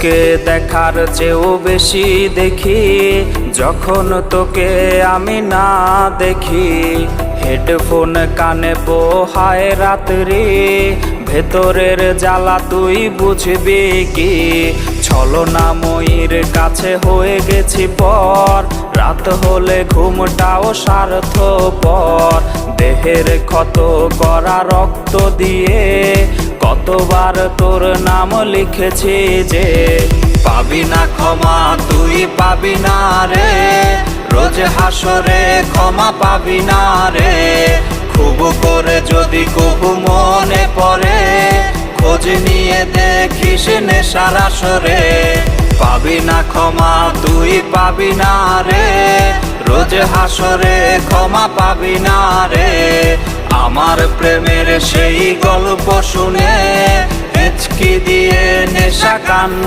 তোকে দেখার চেয়েও বেশি দেখি যখন তোকে আমি না দেখি। হেডফোন কানে পোহায় রাত্রি, ভেতরের জ্বালা তুই বুঝবি কি। ছলনাময়ীর কাছে হয়ে গেছি পর, রাত হলে ঘুমটাও স্বার্থপর। দেহের ক্ষত করা রক্ত দিয়ে কতবার তোর নাম লিখেছি যে, পাবি না ক্ষমা তুই পাবি না রে, রোজ হাসরে ক্ষমা পাবি না রে। খুব করে যদি কবু মনে পড়ে, খোঁজ নিয়ে দেখিস নেশার আসরে। পাবি না ক্ষমা তুই পাবি না রে, রোজ হাসরে ক্ষমা পাবি না রে। আমার প্রেমের সেই গল্প শুনে হেঁচকি দিয়ে নেশা কান্না